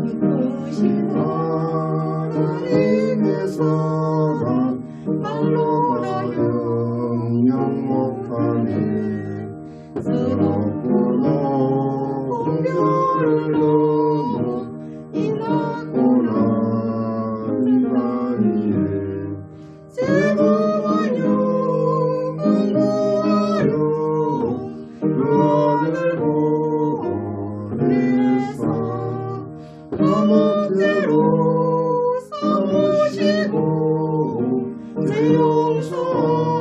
이끄신 하나님의 사랑 말로나 영영 못하네. 서럽구나 공별을 넘어 인하구나 인간이에 제보와 영광구하여 그 아들 보내사 감옥대로 삼으시고 제 용서하셨네.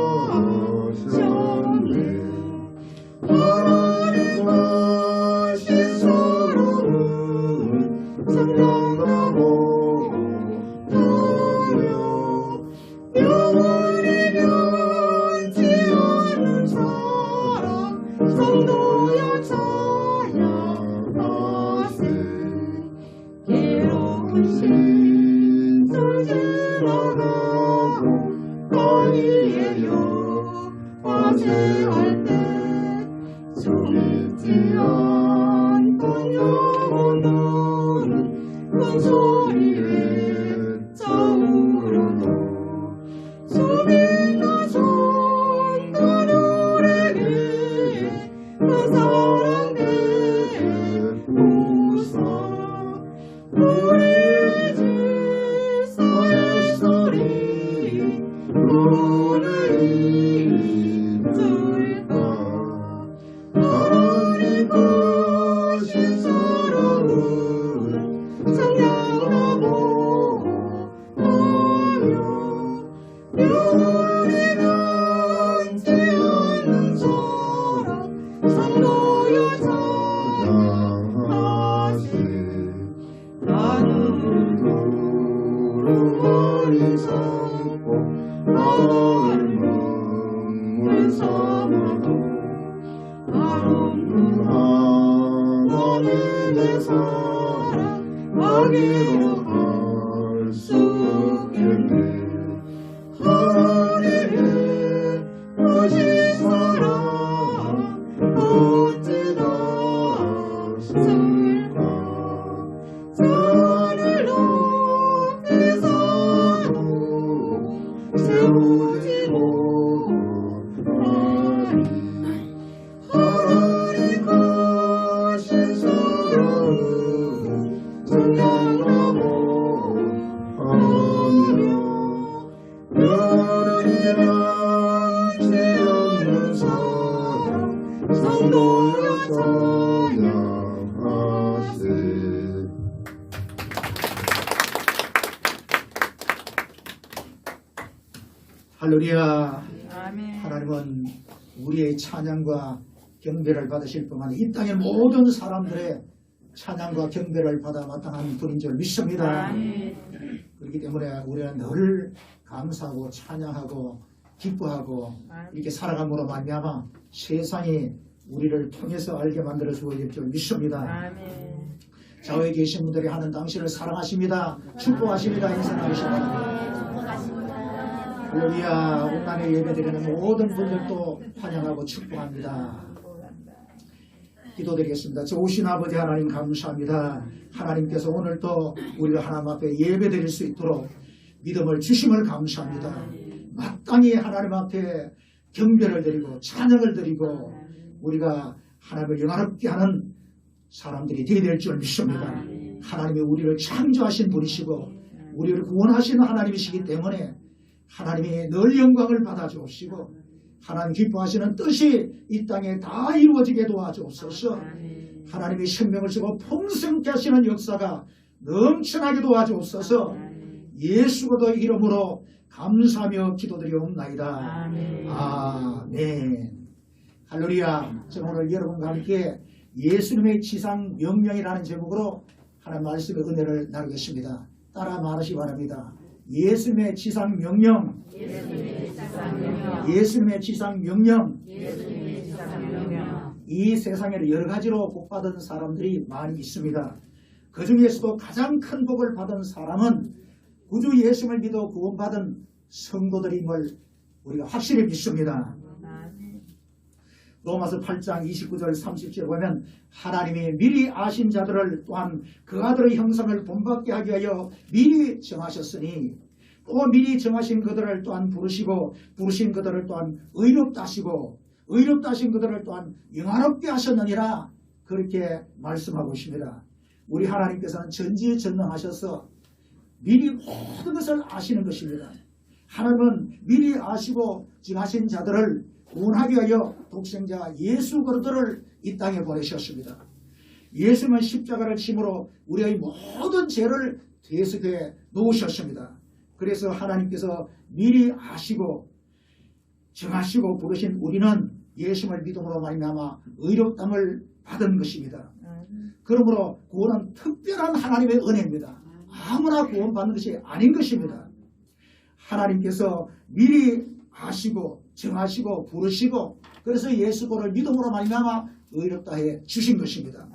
하나님과 신선함은 정령나무 타며 영원히 변치 않는 사랑 성도여 찬양하세. 괴로운 시절 지나가고 거리에요 화제할 때 주 잊지 않던 영혼들은 그 소리에 차오르도 수빈나 성도들에게 그 사랑 베푸사 우리 질서의 소리 오늘 잊을까. 하나님과 신사랑은 성령나무 하여 영원히 변치 않는 사랑 성도여 찬양하세. 나는 두루마리 삼고 마을 문물 삼아도 아름다운 하나님의 사랑 아기로 알 수 없겠네. 하나님의 오신 사랑 어찌 낫을까. 산을 높이 사도 세우지 못하리. 하나님과 신사랑은 정령나무 하며 영원히 변치 않는 사랑 성도여 찬양하세. 할렐루야. 아멘. 하나님은 우리의 찬양과 경배를 받으실 뿐만 아니라 이 땅의 모든 사람들의 찬양과 경배를 받아 마땅한 분인 줄 믿습니다. 아멘. 그렇기 때문에 우리는 늘 감사하고 찬양하고 기뻐하고 이렇게 살아감으로 말미암아 세상이 우리를 통해서 알게 만들어주고 있을 줄 믿습니다. 아멘. 좌우에 계신 분들이 하는 당신을 사랑하십니다. 축복하십니다. 인사하시기 바랍니다. 할렐루야. 온난에 예배드리는 모든 분들도 환영하고 축복합니다. 기도드리겠습니다. 좋으신 아버지 하나님 감사합니다. 하나님께서 오늘도 우리가 하나님 앞에 예배드릴 수 있도록 믿음을 주심을 감사합니다. 마땅히 하나님 앞에 경배를 드리고 찬양을 드리고 우리가 하나님을 영화롭게 하는 사람들이 되어야 될 줄 믿습니다. 하나님이 우리를 창조하신 분이시고 우리를 구원하시는 하나님이시기 때문에 하나님이 늘 영광을 받아 주옵시고 하나님 기뻐하시는 뜻이 이 땅에 다 이루어지게 도와주옵소서. 하나님이 생명을 주고 풍성케 하시는 역사가 넘쳐나게 도와주옵소서. 예수 그리스도의 이름으로 감사하며 기도드리옵나이다. 아멘. 할렐루야. 저는 오늘 여러분과 함께 예수님의 지상 명령이라는 제목으로 하나님 말씀의 은혜를 나누겠습니다. 따라 말하시기 바랍니다. 예수님의 지상 명령. 예수님의 지상 명령. 이 세상에 여러 가지로 복받은 사람들이 많이 있습니다. 그 중에서도 가장 큰 복을 받은 사람은 구주 예수를 믿어 구원받은 성도들임을 우리가 확실히 믿습니다. 로마서 8장 29절 30절 보면 하나님이 미리 아신 자들을 또한 그 아들의 형상을 본받게 하기 위하여 미리 정하셨으니 또 미리 정하신 그들을 또한 부르시고 부르신 그들을 또한 의롭다 하시고 의롭다 하신 그들을 또한 영화롭게 하셨느니라 그렇게 말씀하고 있습니다. 우리 하나님께서는 전지전능하셔서 미리 모든 것을 아시는 것입니다. 하나님은 미리 아시고 정하신 자들을 구원하기 위하여 독생자 예수 그리스도를 이 땅에 보내셨습니다. 예수는 십자가를 침으로 우리의 모든 죄를 대속해 놓으셨습니다. 그래서 하나님께서 미리 아시고 정하시고 부르신 우리는 예수를 믿음으로 말미암아 의롭다함을 받은 것입니다. 그러므로 구원은 특별한 하나님의 은혜입니다. 아무나 구원받는 것이 아닌 것입니다. 하나님께서 미리 아시고 정하시고 부르시고 그래서 예수를 믿음으로 말미암아 의롭다 해 주신 것입니다.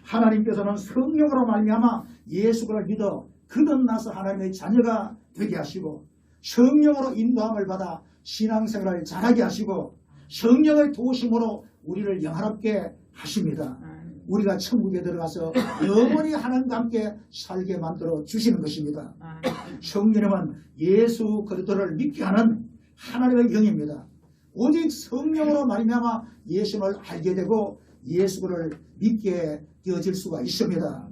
하나님께서는 성령으로 말미암아 예수를 믿어 거듭나서 하나님의 자녀가 되게 하시고 성령으로 인도함을 받아 신앙생활을 잘하게 하시고 성령의 도우심으로 우리를 영화롭게 하십니다. 우리가 천국에 들어가서 영원히 하나님과 함께 살게 만들어 주시는 것입니다. 성령님은 예수 그리스도를 믿게 하는 하나님의 영입니다. 오직 성령으로 말미암아 예수를 알게 되고 예수를 믿게 되어질 수가 있습니다.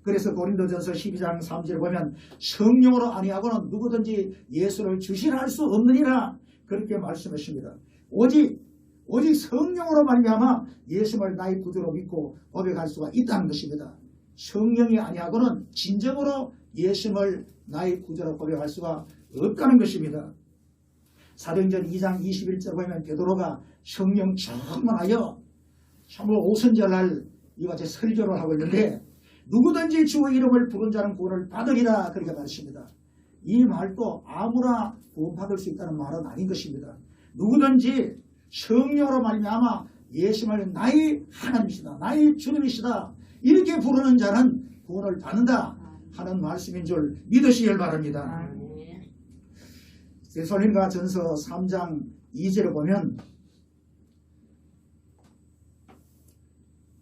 그래서 고린도전서 12장 3절에 보면 성령으로 아니하고는 누구든지 예수를 주시라 할 수 없느니라 그렇게 말씀하십니다. 오직 성령으로 말미암아 예수를 나의 구주로 믿고 고백할 수가 있다는 것입니다. 성령이 아니하고는 진정으로 예수를 나의 구주로 고백할 수가 없다는 것입니다. 사도행전 2장 21절 보면 베드로가 성령 충만하여 참으로 오순절날 이와 같이 설교를 하고 있는데 누구든지 주의 이름을 부른 자는 구원을 받으리라 그렇게 말했습니다. 이 말도 아무나 구원받을 수 있다는 말은 아닌 것입니다. 누구든지 성령으로 말미암아 예수를 나의 하나님이시다 나의 주님이시다 이렇게 부르는 자는 구원을 받는다 하는 말씀인 줄 믿으시길 바랍니다. 데살로니가 전서 3장 2절에 보면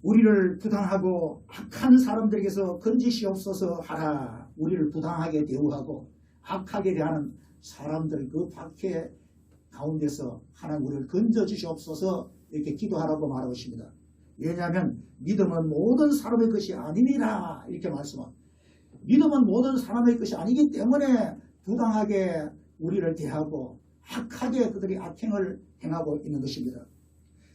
우리를 부당하고 악한 사람들에게서 건지시옵소서 하라. 우리를 부당하게 대우하고 악하게 대하는 사람들 그 박해 가운데서 하나님 우리를 건져주시옵소서 이렇게 기도하라고 말하고 있습니다. 왜냐하면 믿음은 모든 사람의 것이 아니니라 이렇게 말씀합니다. 믿음은 모든 사람의 것이 아니기 때문에 부당하게 우리를 대하고 악하게 그들이 악행을 행하고 있는 것입니다.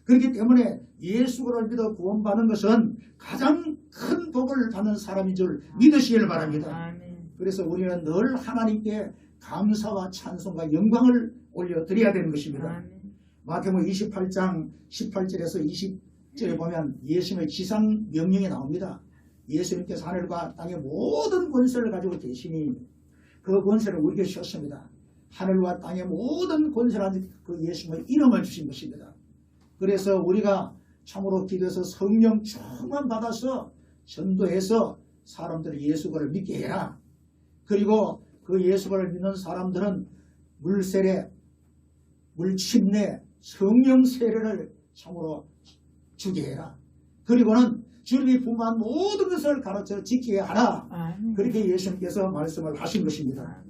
그렇기 때문에 예수를 믿어 구원받는 것은 가장 큰 복을 받는 사람인 줄 믿으시길 바랍니다. 그래서 우리는 늘 하나님께 감사와 찬송과 영광을 올려드려야 되는 것입니다. 마태복음 28장 18절에서 20절에 보면 예수님의 지상 명령이 나옵니다. 예수님께서 하늘과 땅의 모든 권세를 가지고 계시니 그 권세를 우리에게 주셨습니다. 하늘과 땅의 모든 권세라는 그 예수님의 이름을 주신 것입니다. 그래서 우리가 참으로 기도해서 성령 충만 받아서 전도해서 사람들이 예수를 믿게 해라. 그리고 그 예수를 믿는 사람들은 물세례, 물침례, 성령 세례를 참으로 주게 해라. 그리고는 주님이 분부한 모든 것을 가르쳐 지키게 하라. 그렇게 예수님께서 말씀을 하신 것입니다.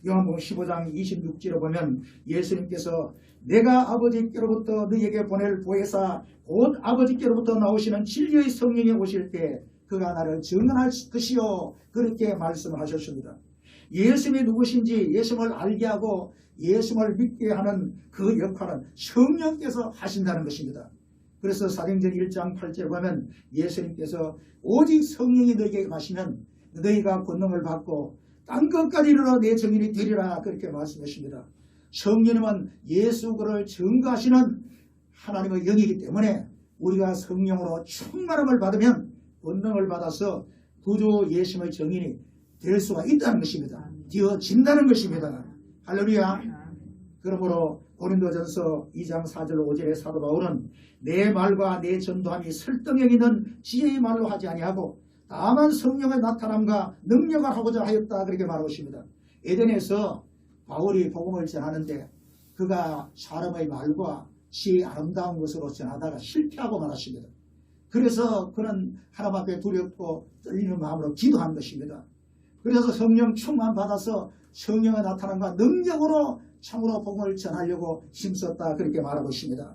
요한복음 15장 26절에 보면 예수님께서 내가 아버지께로부터 너희에게 보낼 보혜사 곧 아버지께로부터 나오시는 진리의 성령이 오실 때 그가 나를 증언할 것이요 그렇게 말씀을 하셨습니다. 예수님이 누구신지 예수님을 알게 하고 예수님을 믿게 하는 그 역할은 성령께서 하신다는 것입니다. 그래서 사도행전 1장 8절에 보면 예수님께서 오직 성령이 너희에게 가시면 너희가 권능을 받고 땅 끝까지 이르러 내 증인이 되리라 그렇게 말씀하십니다. 성령님은 예수를 증거하시는 하나님의 영이기 때문에 우리가 성령으로 충만함을 받으면 권능을 받아서 구주 예수의 증인이 될 수가 있다는 것입니다. 되어진다는 것입니다. 할렐루야. 그러므로 고린도전서 2장 4절 5절의 사도 바울은 내 말과 내 전도함이 설득력 있는 지혜의 말로 하지 아니하고 다만 성령의 나타남과 능력을 하고자 하였다 그렇게 말하고 있습니다. 에덴에서 바울이 복음을 전하는데 그가 사람의 말과 지 아름다운 것으로 전하다가 실패하고 말았습니다. 그래서 그는 하나님 앞에 두렵고 떨리는 마음으로 기도한 것입니다. 그래서 성령 충만 받아서 성령의 나타남과 능력으로 참으로 복음을 전하려고 힘썼다 그렇게 말하고 있습니다.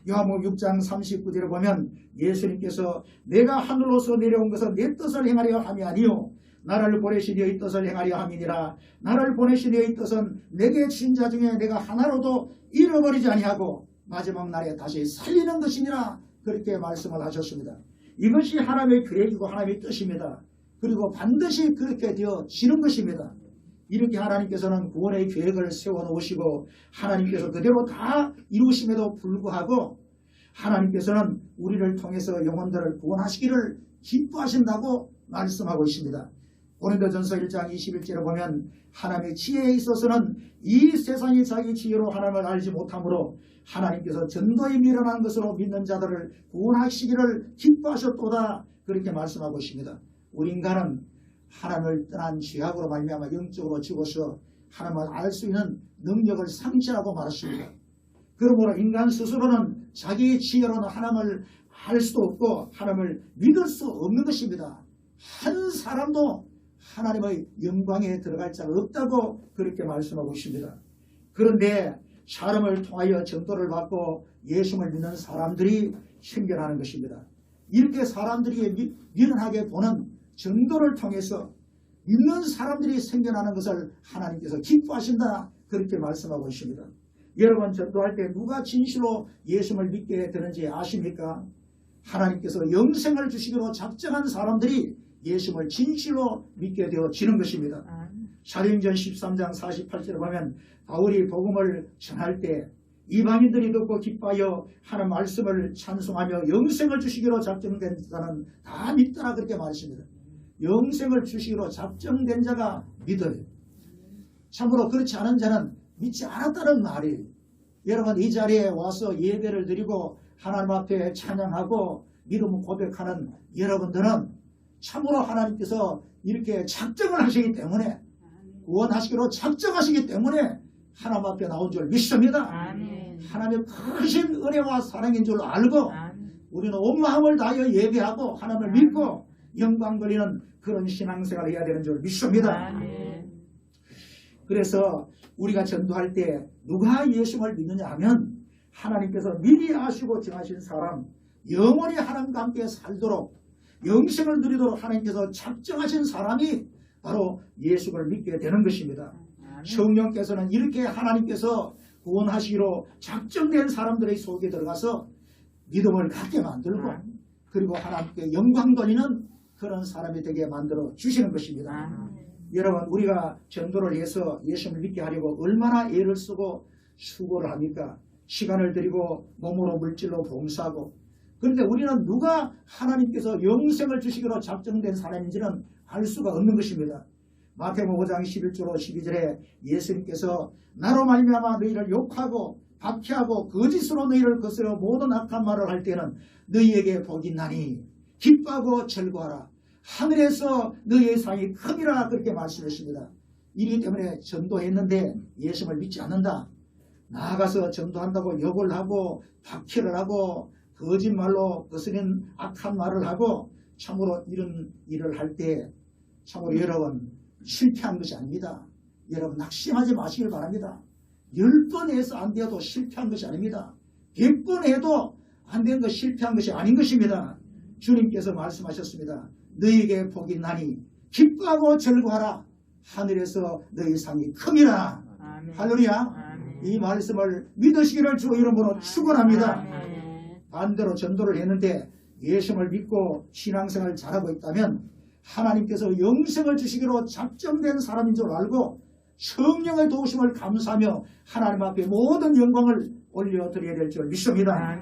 요한복음 6장 39절에 보면 예수님께서 내가 하늘로서 내려온 것은 내 뜻을 행하려 함이 아니요 나를 보내신 이의 뜻을 행하려 함이니라. 나를 보내신 이의 뜻은 내게 진 자 중에 내가 하나로도 잃어버리지 아니하고 마지막 날에 다시 살리는 것이니라 그렇게 말씀을 하셨습니다. 이것이 하나님의 계획이고 하나님의 뜻입니다. 그리고 반드시 그렇게 되어지는 것입니다. 이렇게 하나님께서는 구원의 계획을 세워놓으시고 하나님께서 그대로 다 이루심에도 불구하고 하나님께서는 우리를 통해서 영혼들을 구원하시기를 기뻐하신다고 말씀하고 있습니다. 고린도전서 1장 21절에 보면 하나님의 지혜에 있어서는 이 세상이 자기 지혜로 하나님을 알지 못하므로 하나님께서 전도에 미련한 것으로 믿는 자들을 구원하시기를 기뻐하셨도다 그렇게 말씀하고 있습니다. 우리 인간은 하나님을 떠난 죄악으로 말미암아 영적으로 죽어서 하나님을 알 수 있는 능력을 상실하고 말았습니다. 그러므로 인간 스스로는 자기 지혜로는 하나님을 알 수도 없고 하나님을 믿을 수 없는 것입니다. 한 사람도 하나님의 영광에 들어갈 자가 없다고 그렇게 말씀하고 있습니다. 그런데 사람을 통하여 전도를 받고 예수를 믿는 사람들이 생겨나는 것입니다. 이렇게 사람들이 미련하게 보는 전도를 통해서 믿는 사람들이 생겨나는 것을 하나님께서 기뻐하신다 그렇게 말씀하고 있습니다. 여러분 전도할 때 누가 진실로 예수를 믿게 되는지 아십니까? 하나님께서 영생을 주시기로 작정한 사람들이 예수를 진실로 믿게 되어지는 것입니다. 사도행전 13장 48절에 보면 바울이 복음을 전할 때 이방인들이 듣고 기뻐하여 하는 말씀을 찬송하며 영생을 주시기로 작정된 자는 다 믿더라 그렇게 말했습니다. 영생을 주시기로 작정된 자가 믿어요. 참으로 그렇지 않은 자는 믿지 않았다는 말이에요. 여러분 이 자리에 와서 예배를 드리고 하나님 앞에 찬양하고 믿음 고백하는 여러분들은 참으로 하나님께서 이렇게 작정을 하시기 때문에 구원하시기로 작정하시기 때문에 하나님 앞에 나온 줄 믿습니다. 아멘. 하나님의 크신 은혜와 사랑인 줄 알고 우리는 온 마음을 다하여 예배하고 하나님을 믿고 영광 돌리는 그런 신앙생활을 해야 되는 줄 믿습니다. 아멘. 그래서 우리가 전도할 때 누가 예수를 믿느냐 하면 하나님께서 미리 아시고 정하신 사람 영원히 하나님과 함께 살도록 영생을 누리도록 하나님께서 작정하신 사람이 바로 예수를 믿게 되는 것입니다. 성령께서는 이렇게 하나님께서 구원하시기로 작정된 사람들의 속에 들어가서 믿음을 갖게 만들고 그리고 하나님께 영광 돌리는 그런 사람이 되게 만들어 주시는 것입니다. 여러분 우리가 전도를 해서 예수를 믿게 하려고 얼마나 애를 쓰고 수고를 합니까? 시간을 들이고 몸으로 물질로 봉사하고 그런데 우리는 누가 하나님께서 영생을 주시기로 작정된 사람인지는 알 수가 없는 것입니다. 마태복음 5장 11절 12절에 예수님께서 나로 말미암아 너희를 욕하고 박해하고 거짓으로 너희를 거스려 모든 악한 말을 할 때는 너희에게 복이 있나니 기뻐하고 즐거워하라. 하늘에서 너희의 상이 큼이라 그렇게 말씀하십니다. 이기 때문에 전도했는데 예수를 믿지 않는다. 나아가서 전도한다고 욕을 하고 박해를 하고 거짓말로 거스린 악한 말을 하고 참으로 이런 일을 할 때 참으로 여러분 실패한 것이 아닙니다. 여러분 낙심하지 마시길 바랍니다. 10번 해서 안 되어도 실패한 것이 아닙니다. 100번 해도 안 된 것 실패한 것이 아닌 것입니다. 주님께서 말씀하셨습니다. 너희에게 복이 있나니 기뻐하고 즐거워하라. 하늘에서 너희 상이 큼이라. 할렐루야. 이 말씀을 믿으시기를 주 이름으로 축원합니다. 반대로 전도를 했는데 예수를 믿고 신앙생활을 잘하고 있다면 하나님께서 영생을 주시기로 작정된 사람인 줄 알고 성령의 도우심을 감사하며 하나님 앞에 모든 영광을 올려드려야 될 줄 믿습니다.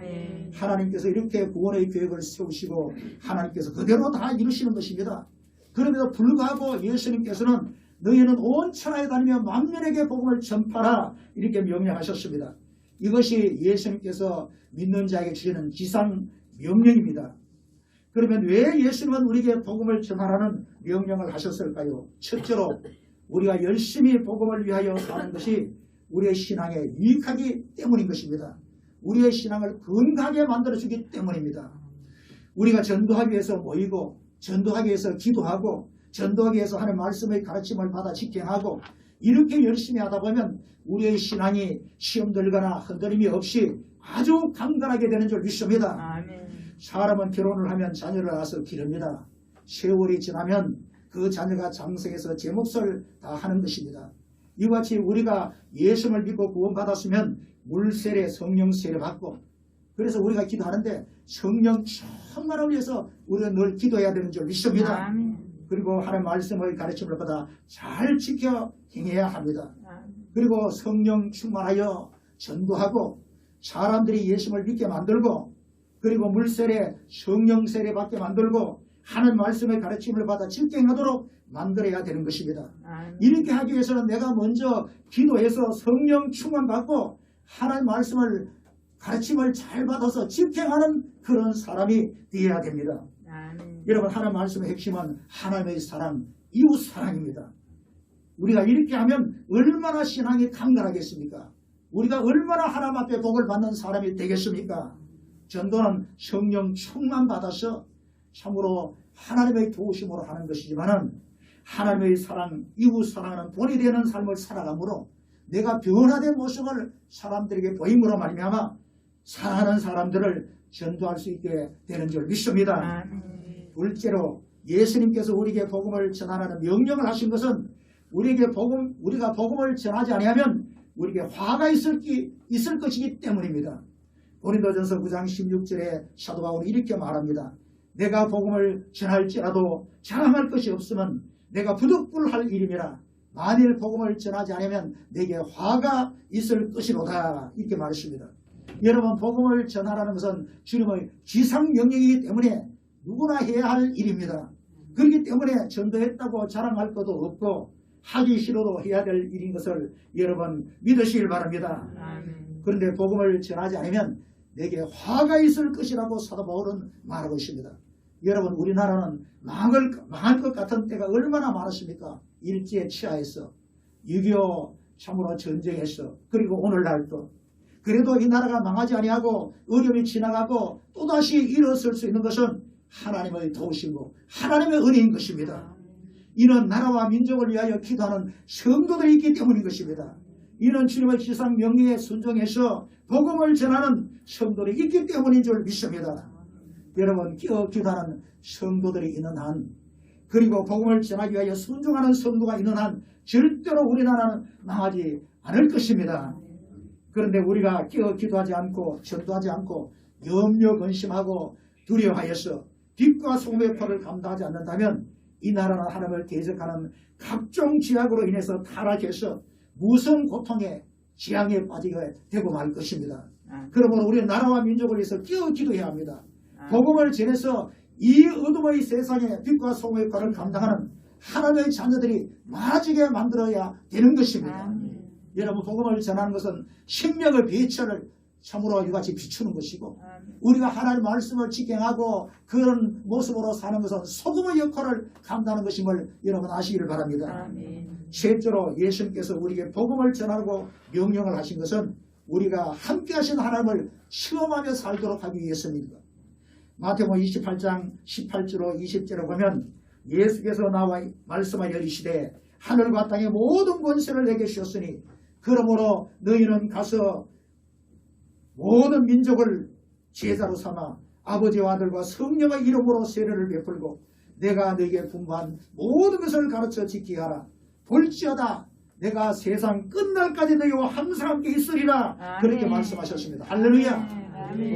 하나님께서 이렇게 구원의 계획을 세우시고 하나님께서 그대로 다 이루시는 것입니다. 그럼에도 불구하고 예수님께서는 너희는 온 천하에 다니며 만민에게 복음을 전파하라 이렇게 명령하셨습니다. 이것이 예수님께서 믿는 자에게 주시는 지상 명령입니다. 그러면 왜 예수님은 우리에게 복음을 전하라는 명령을 하셨을까요? 첫째로 우리가 열심히 복음을 위하여 사는 것이 우리의 신앙에 유익하기 때문인 것입니다. 우리의 신앙을 건강하게 만들어주기 때문입니다. 우리가 전도하기 위해서 모이고 전도하기 위해서 기도하고 전도하기 위해서 하는 말씀의 가르침을 받아 직행하고 이렇게 열심히 하다 보면 우리의 신앙이 시험 들거나 흔들림이 없이 아주 강건하게 되는 줄 믿습니다. 아멘. 사람은 결혼을 하면 자녀를 낳아서 기릅니다. 세월이 지나면 그 자녀가 장성해서 제 몫을 다 하는 것입니다. 이와 같이 우리가 예수를 믿고 구원받았으면 물세례 성령 세례 받고 그래서 우리가 기도하는데 성령 충만을 위해서 우리가 늘 기도해야 되는 줄 믿습니다. 아멘. 그리고 하나님 말씀의 가르침을 받아 잘 지켜 행해야 합니다. 아멘. 그리고 성령 충만하여 전도하고 사람들이 예수를 믿게 만들고 그리고 물세례 성령 세례 받게 만들고 하는 말씀의 가르침을 받아 직행하도록 만들어야 되는 것입니다. 아멘. 이렇게 하기 위해서는 내가 먼저 기도해서 성령 충만 받고 하나님 말씀을 가르침을 잘 받아서 직행하는 그런 사람이 되어야 됩니다. 아멘. 여러분 하나님 말씀의 핵심은 하나님의 사랑, 이웃 사랑입니다. 우리가 이렇게 하면 얼마나 신앙이 강건하겠습니까? 우리가 얼마나 하나님 앞에 복을 받는 사람이 되겠습니까? 전도는 성령 충만 받아서 참으로 하나님의 도우심으로 하는 것이지만 하나님의 사랑, 이웃 사랑하는 본이 되는 삶을 살아가므로 내가 변화된 모습을 사람들에게 보임으로 말미암아 사랑하는 사람들을 전도할 수 있게 되는 줄 믿습니다. 아멘. 둘째로 예수님께서 우리에게 복음을 전하라는 명령을 하신 것은 우리가 복음을 전하지 아니하면 우리에게 화가 있을 것이기 때문입니다. 고린도전서 9장 16절에 사도 바울은 이렇게 말합니다. 내가 복음을 전할지라도 자랑할 것이 없으면 내가 부득불할 일임이라. 만일 복음을 전하지 않으면 내게 화가 있을 것이로다. 이렇게 말했습니다. 여러분 복음을 전하라는 것은 주님의 지상명령이기 때문에 누구나 해야 할 일입니다. 그렇기 때문에 전도했다고 자랑할 것도 없고 하기 싫어도 해야 될 일인 것을 여러분 믿으시길 바랍니다. 아멘. 그런데 복음을 전하지 않으면 내게 화가 있을 것이라고 사도 바울은 말하고 있습니다. 여러분 우리나라는 망할 것 같은 때가 얼마나 많았습니까? 일제에 취하해서 6.25 참으로 전쟁했어. 그리고 오늘날도 그래도 이 나라가 망하지 아니하고 어려움이 지나가고 또다시 일어설 수 있는 것은 하나님의 도우심이고 하나님의 은혜인 것입니다. 이는 나라와 민족을 위하여 기도하는 성도들이 있기 때문인 것입니다. 이는 주님의 지상 명령에 순종해서 복음을 전하는 성도들이 있기 때문인 줄 믿습니다. 여러분 기도하는 성도들이 있는 한 그리고 복음을 전하기 위하여 순종하는 성도가 있는 한 절대로 우리나라는 망하지 않을 것입니다. 그런데 우리가 기도하지 않고 전도하지 않고 염려 근심하고 두려워하여서 빛과 소금의 표를 감당하지 않는다면 이 나라는 하나님을 대적하는 각종 죄악으로 인해서 타락해서 무슨 고통에 재앙에 빠지게 되고 말 것입니다. 그러므로 우리 나라와 민족을 위해서 기도해야 합니다. 복음을 전해서 이 어둠의 세상에 빛과 소금의 표를 감당하는 하나님의 자녀들이 많아지게 만들어야 되는 것입니다. 여러분 복음을 전하는 것은 생명의 배철을 참으로 이같이 비추는 것이고 우리가 하나님의 말씀을 직행하고 그런 모습으로 사는 것은 소금의 역할을 감당하는 것임을 여러분 아시기를 바랍니다. 셋째로 예수님께서 우리에게 복음을 전하고 명령을 하신 것은 우리가 함께 하신 하나님을 시험하며 살도록 하기 위해서입니다. 마태복음 28장 18절로 20절에 보면 예수께서 나와 말씀하여 이르시되 하늘과 땅의 모든 권세를 내게 주셨으니 그러므로 너희는 가서 모든 민족을 제자로 삼아 아버지와 아들과 성령의 이름으로 세례를 베풀고 내가 너희에게 분부한 모든 것을 가르쳐 지키게 하라. 볼지어다 내가 세상 끝날까지 너희와 항상 함께 있으리라. 그렇게 말씀하셨습니다. 할렐루야.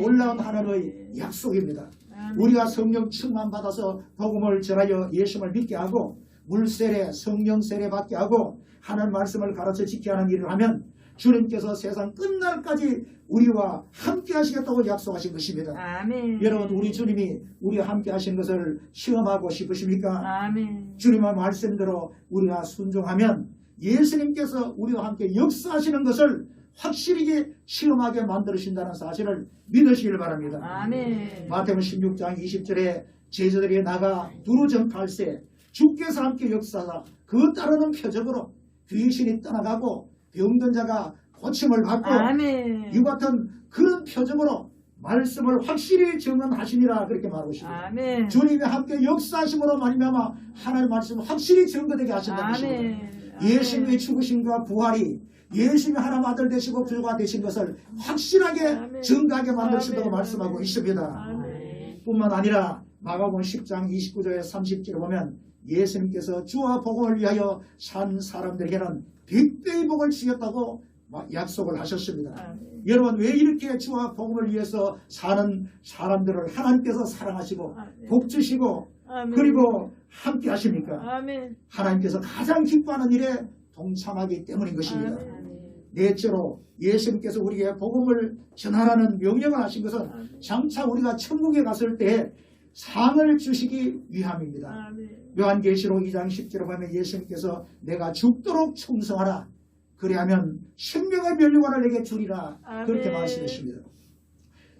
놀라운 하나님의 약속입니다. 우리가 성령 충만 받아서 복음을 전하여 예수를 믿게 하고 물세례 성령 세례 받게 하고 하나님 말씀을 가르쳐 지키게 하는 일을 하면 주님께서 세상 끝날까지 우리와 함께 하시겠다고 약속하신 것입니다. 아멘. 여러분 우리 주님이 우리와 함께 하신 것을 시험하고 싶으십니까? 아멘. 주님의 말씀대로 우리가 순종하면 예수님께서 우리와 함께 역사하시는 것을 확실히 시험하게 만들으신다는 사실을 믿으시길 바랍니다. 아멘. 마태복음 16장 20절에 제자들이 나가 두루 전갈새 주께서 함께 역사하사 그 따르는 표적으로 귀신이 떠나가고 병든 자가 고침을 받고 아멘. 이 같은 그런 표정으로 말씀을 확실히 증언하시니라 그렇게 말하고 있습니다. 아멘. 주님이 함께 역사하심으로 말미암아 하나님의 말씀을 확실히 증거되게 하신다는 것입니다. 아멘. 예수님의 죽으심과 부활이 예수님이 하나님 아들 되시고 구주가 되신 것을 확실하게 아멘. 증거하게 만드신다고 아멘. 말씀하고 있습니다. 아멘. 뿐만 아니라 마가복음 10장 29절에 30절에 보면 예수님께서 주와 복음을 위하여 산 사람들에게는 100배의 복을 주셨다고 약속을 하셨습니다. 아멘. 여러분 왜 이렇게 주와 복음을 위해서 사는 사람들을 하나님께서 사랑하시고 아멘. 복 주시고 아멘. 그리고 함께 하십니까? 아멘. 하나님께서 가장 기뻐하는 일에 동참하기 때문인 것입니다. 아멘. 넷째로 예수님께서 우리에게 복음을 전하라는 명령을 하신 것은 장차 우리가 천국에 갔을 때 상을 주시기 위함입니다. 아멘. 요한계시록 2장 10절에 보면 예수님께서 내가 죽도록 충성하라 그리하면 생명의 면류관을 내게 주리라 그렇게 아멘. 말씀하십니다.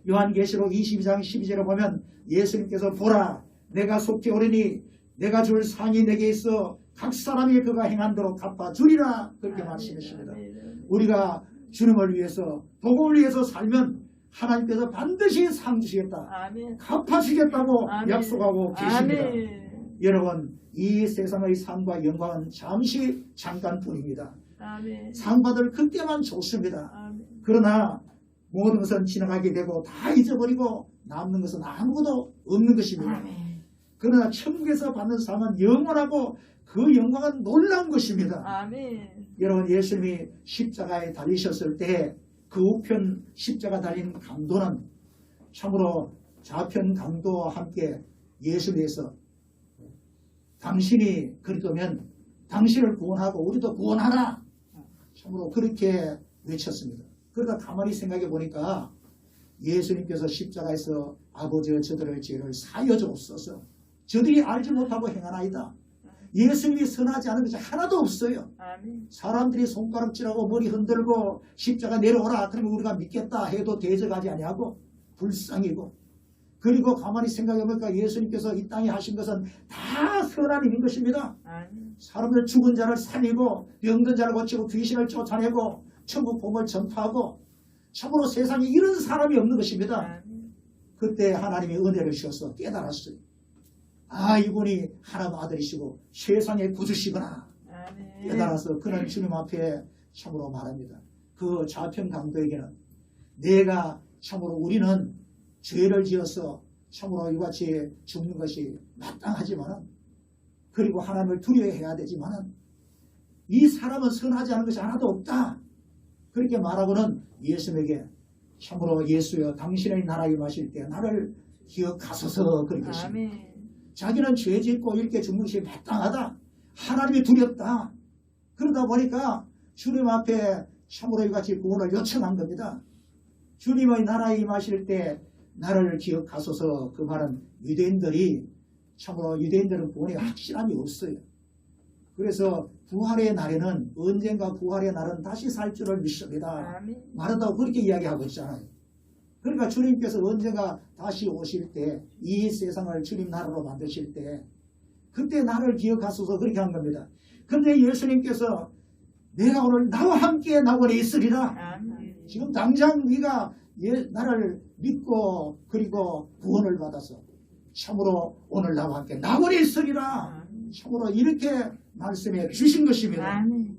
요한계시록 22장 12절에 보면 예수님께서 보라 내가 속히 오르니 내가 줄 상이 내게 있어 각 사람이 그가 행한 대로 갚아주리라 그렇게 말씀하십니다. 우리가 주님을 위해서 복음을 위해서 살면 하나님께서 반드시 상 주시겠다 아멘. 갚아주겠다고 아멘. 약속하고 계십니다. 아멘. 여러분 이 세상의 상과 영광은 잠시 잠깐뿐입니다. 아멘. 상 받을 그때만 좋습니다. 아멘. 그러나 모든 것은 지나가게 되고 다 잊어버리고 남는 것은 아무것도 없는 것입니다. 아멘. 그러나 천국에서 받는 상은 영원하고 그 영광은 놀라운 것입니다. 아멘. 여러분 예수님이 십자가에 달리셨을 때 그 우편 십자가 달린 강도는 참으로 좌편 강도와 함께 예수님께서 당신이 그리도면 당신을 구원하고 우리도 구원하라 참으로 그렇게 외쳤습니다. 그러다 가만히 생각해 보니까 예수님께서 십자가에서 아버지여 저들의 죄를 사여 주옵소서 저들이 알지 못하고 행하나이다. 예수님이 선하지 않은 것이 하나도 없어요. 아멘. 사람들이 손가락질하고 머리 흔들고 십자가 내려오라 그러면 우리가 믿겠다 해도 대적하지 아니하고 불쌍이고 그리고 가만히 생각해보니까 예수님께서 이 땅에 하신 것은 다 선한 일인 것입니다. 아멘. 사람들 죽은 자를 살리고 병든 자를 고치고 귀신을 쫓아내고 천국 복음을 전파하고 참으로 세상에 이런 사람이 없는 것입니다. 아멘. 그때 하나님이 은혜를 주셔서 깨달았어요. 아 이분이 하나님 아들이시고 세상의 구주시구나 아멘. 깨달아서 그는 주님 앞에 참으로 말합니다. 그 좌편 강도에게는 내가 참으로 우리는 죄를 지어서 참으로 이같이 죽는 것이 마땅하지만 그리고 하나님을 두려워해야 되지만 이 사람은 선하지 않은 것이 하나도 없다. 그렇게 말하고는 예수님에게 참으로 예수여 당신의 나라에 임하실 때 나를 기억하소서 그렇게 했습니다. 아멘. 자기는 죄 짓고 이렇게 죽는 것이 마땅하다. 하나님이 두렵다. 그러다 보니까 주님 앞에 참으로 이같이 구원을 요청한 겁니다. 주님의 나라에 임하실 때 나를 기억하소서 그 말은 유대인들이 참으로 유대인들은 구원에 확실함이 없어요. 그래서 부활의 날에는 언젠가 부활의 날은 다시 살 줄을 믿습니다. 아멘. 말한다고 그렇게 이야기하고 있잖아요. 그러니까 주님께서 언젠가 다시 오실 때 이 세상을 주님 나라로 만드실 때 그때 나를 기억하소서 그렇게 한 겁니다. 근데 예수님께서 내가 오늘 나와 함께 낙원에 있으리라. 아멘. 지금 당장 네가 나를 믿고 그리고 구원을 받아서 참으로 오늘 나와 함께 낙원에 있으리라. 참으로 이렇게 말씀해 주신 것입니다. 아멘.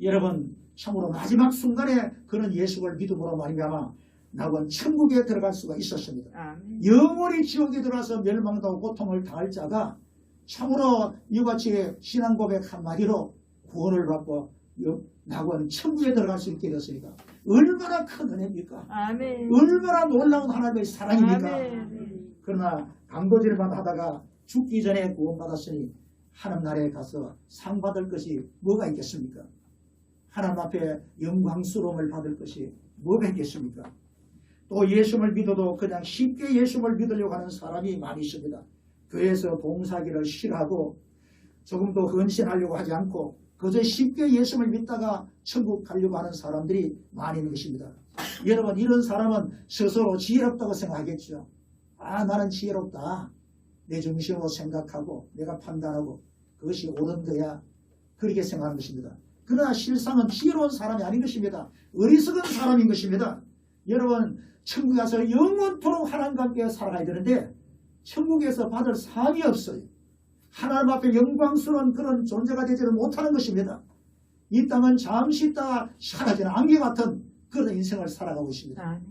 여러분 참으로 마지막 순간에 그는 예수를 믿음으로 말미암아 낙원 천국에 들어갈 수가 있었습니다. 아멘. 영원히 지옥에 들어가서 멸망당하고 고통을 당할 자가 참으로 이같이 신앙 고백 한마디로 구원을 받고 낙원 천국에 들어갈 수 있게 되었으니까 얼마나 큰 은혜입니까? 아멘. 얼마나 놀라운 하나님의 사랑입니까? 아멘. 그러나 강도질만 하다가 죽기 전에 구원받았으니 하나님 나라에 가서 상 받을 것이 뭐가 있겠습니까? 하나님 앞에 영광스러움을 받을 것이 뭐가 있겠습니까? 또 예수를 믿어도 그냥 쉽게 예수를 믿으려고 하는 사람이 많이 있습니다. 교회에서 봉사하기를 싫어하고 조금 더 헌신하려고 하지 않고 그저 쉽게 예수를 믿다가 천국 가려고 하는 사람들이 많이 있는 것입니다. 여러분 이런 사람은 스스로 지혜롭다고 생각하겠죠. 아 나는 지혜롭다. 내 중심으로 생각하고 내가 판단하고 그것이 옳은 거야. 그렇게 생각하는 것입니다. 그러나 실상은 지혜로운 사람이 아닌 것입니다. 어리석은 사람인 것입니다. 여러분 천국에 가서 영원토록 하나님과 함께 살아가야 되는데 천국에서 받을 상이 없어요. 하나님 앞에 영광스러운 그런 존재가 되지를 못하는 것입니다. 이 땅은 잠시 있다가 사라지는 안개 같은 그런 인생을 살아가고 있습니다. 아멘.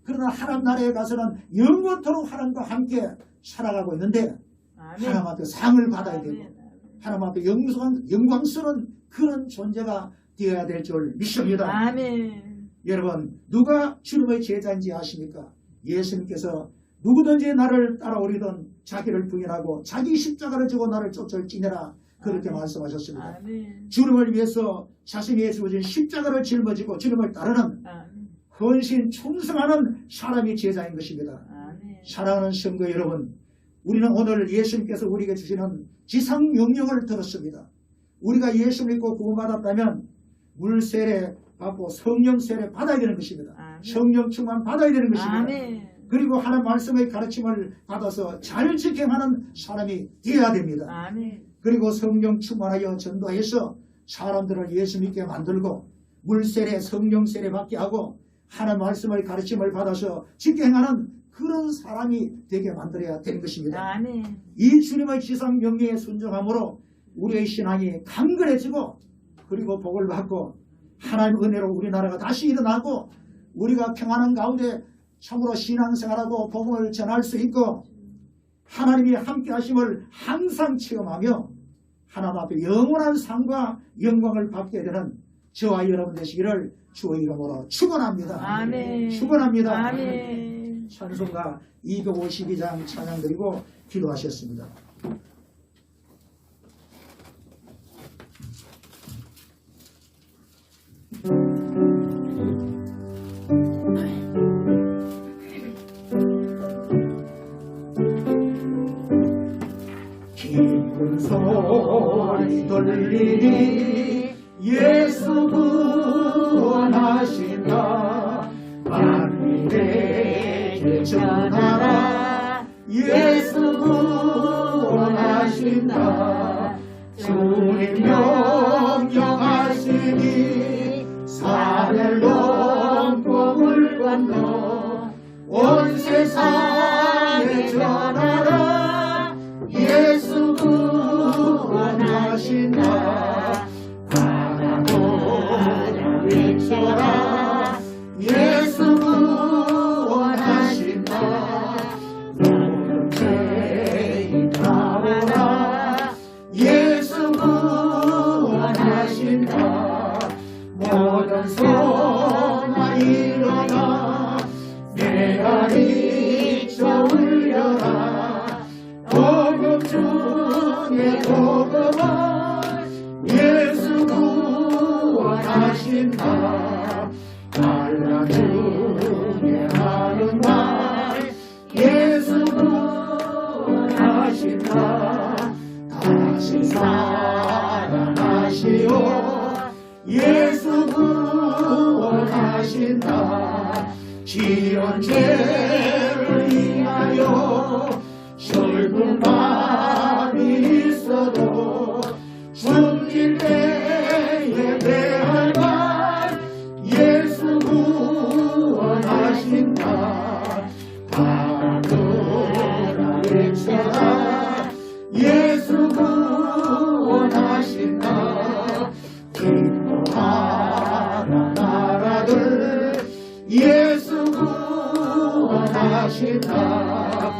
그러나 하나님 나라에 가서는 영원토록 하나님과 함께 살아가고 있는데 아멘. 하나님 앞에 상을 받아야 되고 아멘. 하나님 앞에 영광스러운 그런 존재가 되어야 될 줄 믿습니다. 아멘. 여러분 누가 주님의 제자인지 아십니까? 예수님께서 누구든지 나를 따라오리던 자기를 부인하고 자기 십자가를 지고 나를 쫓을지니라 그렇게 아멘. 말씀하셨습니다. 아멘. 주님을 위해서 자신이 주어진 십자가를 짊어지고 주님을 따르는 아멘. 헌신 충성하는 사람이 제자인 것입니다. 아멘. 사랑하는 성도 여러분, 우리는 오늘 예수님께서 우리에게 주시는 지상 명령을 들었습니다. 우리가 예수를 믿고 구원받았다면 물 세례 받고 성령 세례 받아야 되는 것입니다. 아멘. 성령 충만 받아야 되는 것입니다. 아멘. 그리고 하나님 말씀의 가르침을 받아서 잘 지켜하는 사람이 되어야 됩니다. 아멘. 그리고 성령 충만하여 전도해서 사람들을 예수 믿게 만들고 물 세례 성령 세례 받게 하고 하나님 말씀의 가르침을 받아서 지켜 행하는 그런 사람이 되게 만들어야 되는 것입니다. 아멘. 이 주님의 지상 명령에 순종함으로 우리의 신앙이 강건해지고 그리고 복을 받고 하나님 은혜로 우리나라가 다시 일어나고 우리가 평안한 가운데 참으로 신앙생활하고 복음을 전할 수 있고 하나님이 함께 하심을 항상 체험하며 하나님 앞에 영원한 상과 영광을 받게 되는 저와 여러분 되시기를 주의 이름으로 축원합니다. 아멘. 축원합니다. 아멘. 찬송가 252장 찬양 드리고 기도하셨습니다. 기쁜 소리 돌리니 예수 구원하신다. 만민에게 전하라. 예수 구원하신다. 주님 명령하시니 산을 넘고 물 건너 온 세상에 전하라. 예수 구원하신다. 바라보라 외쳐라. 예수 구원하신다. 모든 죄인 나오라. 예수 구원하신다. 모든 소나 일어나 내 아리 저 울려라. 복음 중에 복음은 예수 구원하신다. 알라 중에 하는 말 예수 구원하신다. 다시 살아나시오. 예수 구원하신다. 지은 죄를 위하여 슬픈 마음이 있어도 숨길 때에 대할 말 예수 구원하신다. 바라보라 외쳐라. 예수 구원하신다. 기뻐하라 나라들 예수 구원하신다.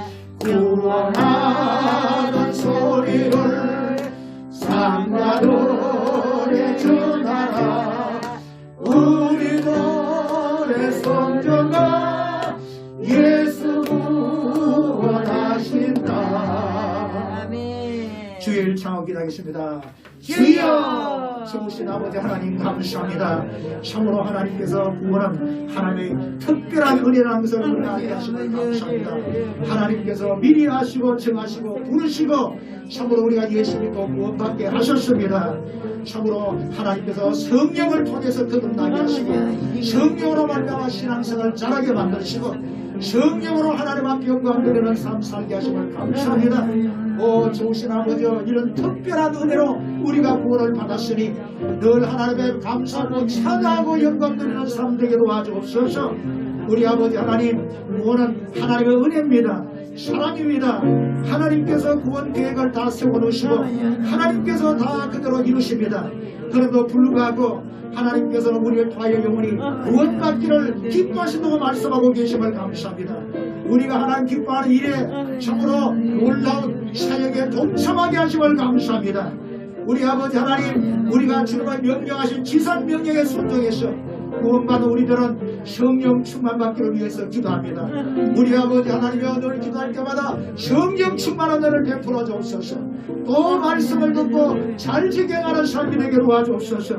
구원하는 소리를 산과 노래 전하라. 우리 노래 성전가 예수 구원하신다. 아멘. 주일 창업 기도하겠습니다. 주여! 성신 아버지 하나님 감사합니다. 참으로 하나님께서 구원은 하나님의 특별한 은혜라는 것을 우리 알게 하시는 감사합니다. 하나님께서 미리 아시고 정하시고 부르시고 참으로 우리가 예수 믿고 구원받게 하셨습니다. 참으로 하나님께서 성령을 통해서 거듭나게 하시고 성령으로 말미암아 신앙생활을 잘하게 만드시고 성령으로 하나님 앞에 영광 드리는 삶 살게 하심을 감사합니다. 좋으신 아버지, 이런 특별한 은혜로 우리가 구원을 받았으니 늘 하나님의 감사하고 찬양하고 영광 드리는 사람 되게 도와주옵소서. 우리 아버지 하나님, 구원은 하나님의 은혜입니다. 사랑입니다. 하나님께서 구원 계획을 다 세워놓으시고 하나님께서 다 그대로 이루십니다. 그래도 불구하고 하나님께서는 우리를 통하여 영원히 구원받기를 기뻐하신다고 말씀하고 계심을 감사합니다. 우리가 하나님 기뻐하는 일에 참으로 놀라운 사역에 동참하게 하심을 감사합니다. 우리 아버지 하나님, 우리가 주님의 명령하신 지상 명령에 순종해서 구원받은 우리들은 성령 충만받기를 위해서 기도합니다. 우리 아버지 하나님이여, 늘 기도할 때마다 성령 충만한 은혜를 베풀어 주옵소서. 또 말씀을 듣고 잘 지켜가는 삶이 되게 도와주옵소서.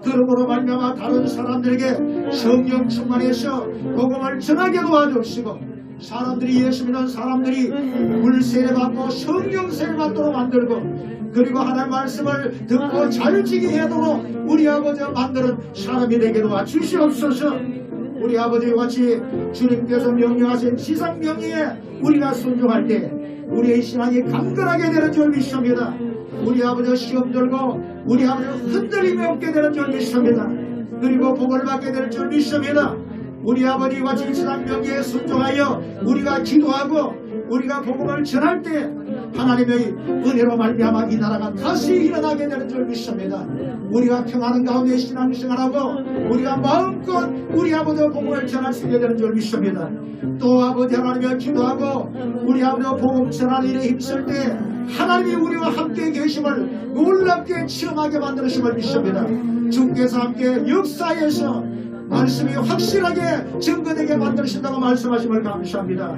그러므로 말미암아 다른 사람들에게 성령 충만해서 복음을 전하게 도와주옵시고, 사람들이 예수 믿는 사람들이 물세례 받고 성령 세례 받도록 만들고, 그리고 하나님 말씀을 듣고 잘 지키게 하도록 우리 아버지 만드는 사람이 되게 도와주시옵소서. 우리 아버지와 같이 주님께서 명령하신 지상 명령에 우리가 순종할 때 우리의 신앙이 강건하게 되는 줄 믿습니다. 우리 아버지 시험 들고 우리 아버지 흔들림이 없게 되는 줄 믿습니다. 그리고 복을 받게 될 줄 믿습니다. 우리 아버지와 같이 지상 명령에 순종하여 우리가 기도하고 우리가 복음을 전할 때 하나님의 은혜로 말미암아 이 나라가 다시 일어나게 되는 줄 믿습니다. 우리가 평안한 가운데 신앙생활하고 우리가 마음껏 우리 아버지 복음을 전할 수 있게 되는 줄 믿습니다. 또 아버지 하나님을 기도하고 우리 아버지 복음 전하는 일에 힘쓸 때 하나님이 우리와 함께 계심을 놀랍게 체험하게 만드심을 믿습니다. 주께서 함께 역사에서 말씀이 확실하게 증거되게 만드신다고 말씀하심을 감사합니다.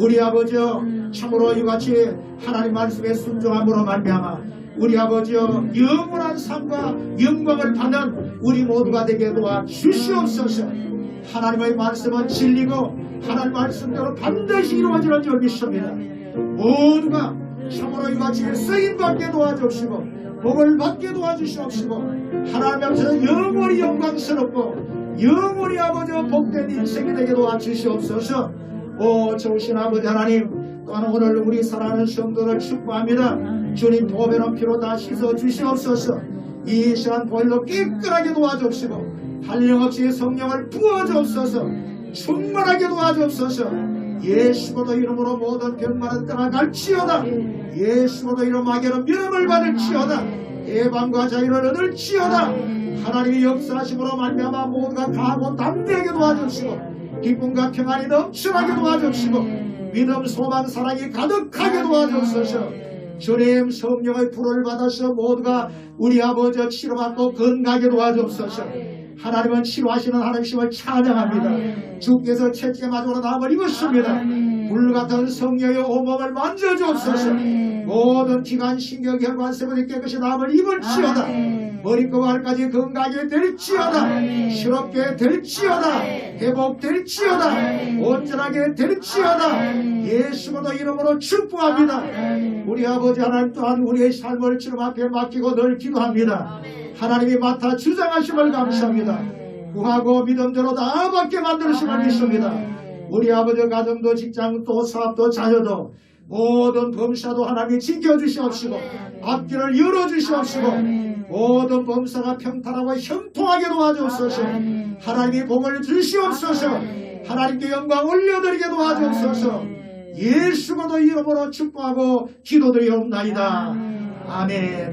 우리 아버지여, 참으로 이같이 하나님 말씀에 순종함으로 말미암아 우리 아버지여 영원한 삶과 영광을 받는 우리 모두가 되게 도와 주시옵소서. 하나님의 말씀은 진리고 하나님 말씀대로 반드시 이루어지는 줄 믿습니다. 모두가 참으로 이같이 쓰임받게 도와주시고 복을 받게 도와주시옵시고 하나님 앞에서 영원히 영광스럽고 영원히 아버지 복된 인생이 되게 도와주시옵소서. 좋으신 아버지 하나님, 또한 오늘 우리 사랑하는 성도를 축복합니다. 주님 보배는 피로 다 씻어 주시옵소서. 이 시간 보일로 깨끗하게 도와주옵시고 한량없이 성령을 부어주옵소서. 충만하게 도와주옵소서. 예수보다 이름으로 모든 병만은 떠나갈지어다. 예수보다 이름 마귀는 면함을 받을지어다. 해방과 자유를 얻을지어다. 하나님의 역사하심으로 말미암아 모두가 강하고 담대하게 도와주시고 기쁨과 평안이 넘쳐나게 도와주시고 믿음, 소망, 사랑이 가득하게 도와주소서. 주님 성령의 불을 받아서 모두가 우리 아버지 치료받고 건강하게 도와주소서. 하나님은 치료하시는 하나님심을 찬양합니다. 주께서 채찍에 맞으러 나음을 입으십니다. 불같은 성령의 온몸을 만져주옵소서. 모든 기관, 신경, 혈관, 세포들이 깨끗이 나음을 입을지어다. 머리끝 발까지 건강하게 될지어다. 시럽게 될지어다. 회복될지어다. 온전하게 될지어다. 예수보다 이름으로 축복합니다. 우리 아버지 하나님 또한 우리의 삶을 주님 앞에 맡기고 늘 기도합니다. 하나님이 맡아 주장하심을 감사합니다. 구하고 믿음대로 다 받게 만드심을 믿습니다. 우리 아버지 가정도 직장도 사업도 자녀도 모든 범사도 하나님이 지켜주시옵시고 앞길을 열어주시옵시고 모든 범사가 평탄하고 형통하게 도와주옵소서. 하나님이 복을 주시옵소서. 하나님께 영광 올려드리게 도와주옵소서. 예수님의 이름으로 축복하고 기도드리옵나이다. 아멘.